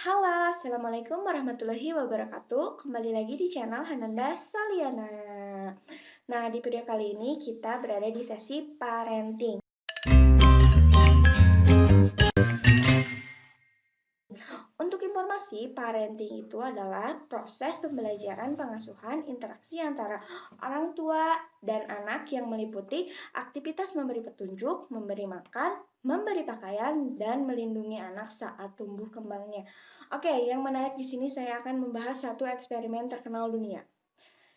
Halo, Assalamualaikum warahmatullahi wabarakatuh. Kembali lagi di channel Hananda Saliana. Nah, di video kali ini kita berada di sesi parenting. Untuk informasi, parenting itu adalah proses pembelajaran pengasuhan interaksi antara orang tua dan anak yang meliputi aktivitas memberi petunjuk, memberi makan, memberi pakaian, dan melindungi anak saat tumbuh kembangnya. Oke, yang menarik di sini saya akan membahas satu eksperimen terkenal dunia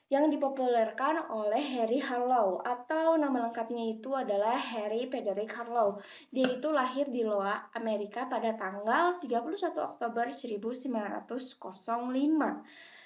yang dipopulerkan oleh Harry Harlow, atau nama lengkapnya itu adalah Harry Frederick Harlow. Dia itu lahir di Iowa, Amerika pada tanggal 31 Oktober 1905.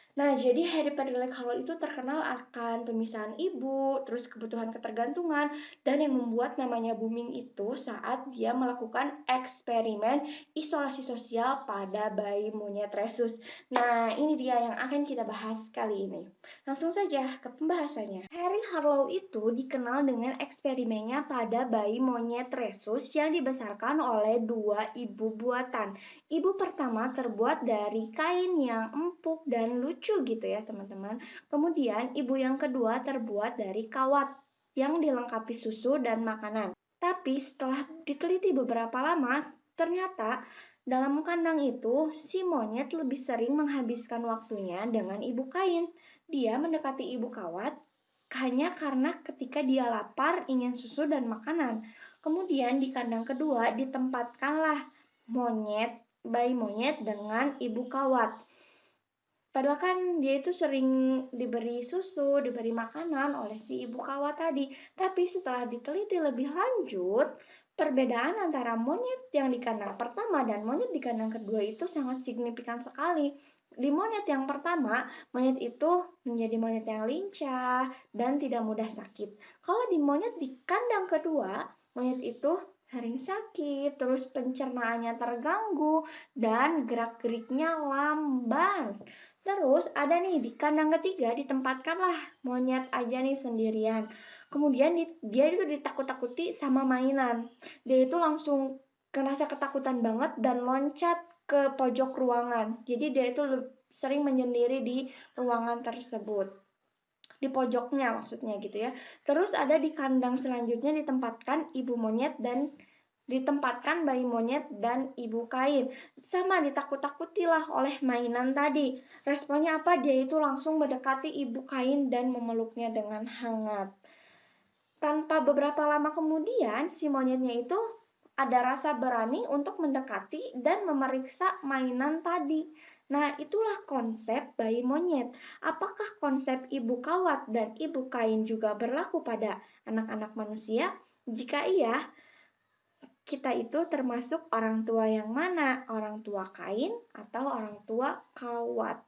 Nah, jadi Harry Frederick Harlow itu terkenal akan pemisahan ibu, terus kebutuhan ketergantungan, dan yang membuat namanya booming itu saat dia melakukan eksperimen isolasi sosial pada bayi monyet rhesus. Nah, ini dia yang akan kita bahas kali ini. Langsung saja ke pembahasannya. Harry Harlow itu dikenal dengan eksperimennya pada bayi monyet rhesus yang dibesarkan oleh dua ibu buatan. Ibu pertama terbuat dari kain yang empuk dan lucu gitu ya teman-teman. Kemudian ibu yang kedua terbuat dari kawat yang dilengkapi susu dan makanan. Tapi setelah diteliti beberapa lama, ternyata dalam kandang itu si monyet lebih sering menghabiskan waktunya dengan ibu kain. Dia mendekati ibu kawat hanya karena ketika dia lapar ingin susu dan makanan. Kemudian di kandang kedua ditempatkanlah bayi monyet dengan ibu kawat. Padahal kan dia itu sering diberi susu, diberi makanan oleh si ibu kawat tadi. Tapi setelah diteliti lebih lanjut, perbedaan antara monyet yang di kandang pertama dan monyet di kandang kedua itu sangat signifikan sekali. Di monyet yang pertama, monyet itu menjadi monyet yang lincah dan tidak mudah sakit. Kalau di monyet di kandang kedua, monyet itu sering sakit, terus pencernaannya terganggu, dan gerak-geriknya lamban. Terus ada nih di kandang ketiga ditempatkanlah monyet aja nih sendirian. Kemudian dia itu ditakut-takuti sama mainan. Dia itu langsung ngerasa ketakutan banget dan loncat ke pojok ruangan. Jadi dia itu sering menyendiri di ruangan tersebut. Di pojoknya maksudnya gitu ya. Terus ada di kandang selanjutnya ditempatkan ibu monyet dan ditempatkan bayi monyet dan ibu kain. Sama ditakut-takutilah oleh mainan tadi. Responnya apa? Dia itu langsung mendekati ibu kain dan memeluknya dengan hangat. Tanpa beberapa lama kemudian, si monyetnya itu ada rasa berani untuk mendekati dan memeriksa mainan tadi. Nah, itulah konsep bayi monyet. Apakah konsep ibu kawat dan ibu kain juga berlaku pada anak-anak manusia? Jika iya, kita itu termasuk orang tua yang mana? Orang tua kain atau orang tua kawat?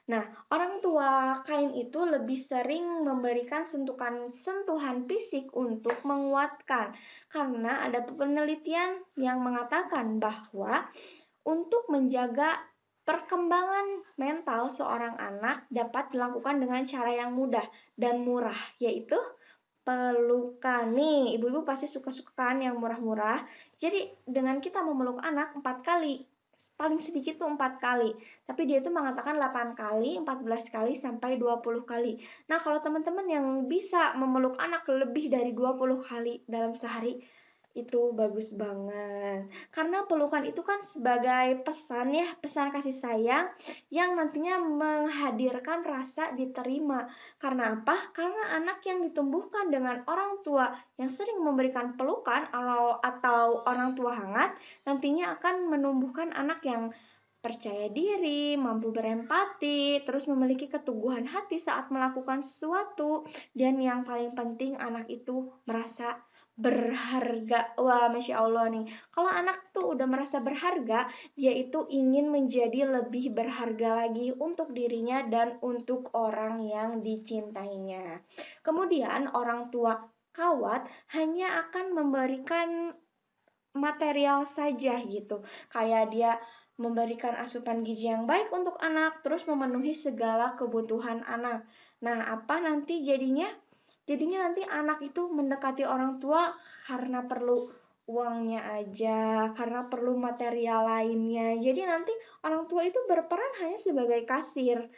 Nah, orang tua kain itu lebih sering memberikan sentuhan fisik untuk menguatkan. Karena ada penelitian yang mengatakan bahwa untuk menjaga perkembangan mental seorang anak dapat dilakukan dengan cara yang mudah dan murah, yaitu pelukan. Nih, ibu-ibu pasti suka-suka kan yang murah-murah. Jadi dengan kita memeluk anak 4 kali, paling sedikit tuh 4 kali. Tapi dia itu mengatakan 8 kali, 14 kali, sampai 20 kali. Nah, kalau teman-teman yang bisa memeluk anak lebih dari 20 kali dalam sehari, itu bagus banget. Karena pelukan itu kan sebagai pesan ya, pesan kasih sayang yang nantinya menghadirkan rasa diterima. Karena apa? Karena anak yang ditumbuhkan dengan orang tua yang sering memberikan pelukan atau orang tua hangat, nantinya akan menumbuhkan anak yang percaya diri, mampu berempati, terus memiliki keteguhan hati saat melakukan sesuatu, dan yang paling penting anak itu merasa berharga. Wah, Masya Allah nih. Kalau anak tuh udah merasa berharga, dia itu ingin menjadi lebih berharga lagi untuk dirinya dan untuk orang yang dicintainya. Kemudian orang tua kawat hanya akan memberikan material saja gitu. Kayak dia memberikan asupan gizi yang baik untuk anak, terus memenuhi segala kebutuhan anak. Nah, apa nanti jadinya? Jadinya nanti anak itu mendekati orang tua karena perlu uangnya aja, karena perlu material lainnya. Jadi nanti orang tua itu berperan hanya sebagai kasir.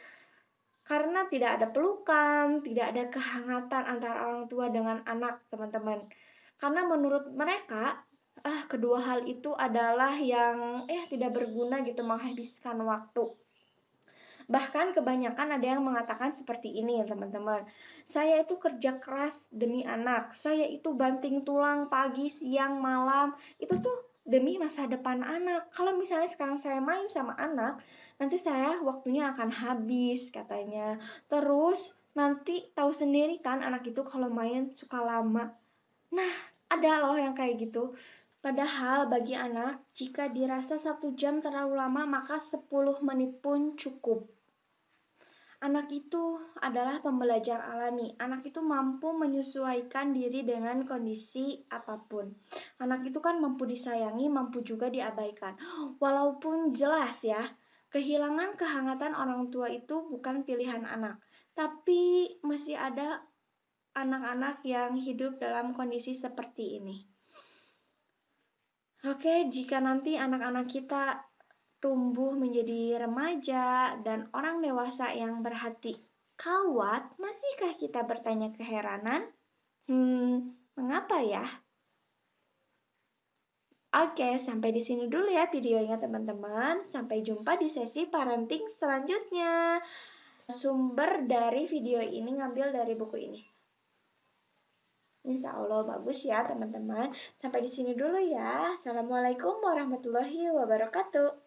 Karena tidak ada pelukan, tidak ada kehangatan antara orang tua dengan anak, teman-teman. Karena menurut mereka, kedua hal itu adalah yang tidak berguna gitu, menghabiskan waktu. Bahkan kebanyakan ada yang mengatakan seperti ini ya teman-teman. Saya itu kerja keras demi anak. Saya itu banting tulang pagi, siang, malam. Itu tuh demi masa depan anak. Kalau misalnya sekarang saya main sama anak, nanti saya waktunya akan habis katanya. Terus nanti tahu sendiri kan anak itu kalau main suka lama. Nah, ada loh yang kayak gitu. Padahal bagi anak, jika dirasa 1 jam terlalu lama, maka 10 menit pun cukup. Anak itu adalah pembelajar alami. Anak itu mampu menyesuaikan diri dengan kondisi apapun. Anak itu kan mampu disayangi, mampu juga diabaikan. Walaupun jelas ya, kehilangan kehangatan orang tua itu bukan pilihan anak. Tapi masih ada anak-anak yang hidup dalam kondisi seperti ini. Oke, jika nanti anak-anak kita tumbuh menjadi remaja dan orang dewasa yang berhati kawat, masihkah kita bertanya keheranan? Mengapa ya? Oke, sampai di sini dulu ya videonya teman-teman. Sampai jumpa di sesi parenting selanjutnya. Sumber dari video ini ngambil dari buku ini. Insya Allah bagus ya teman-teman. Sampai di sini dulu ya. Assalamualaikum warahmatullahi wabarakatuh.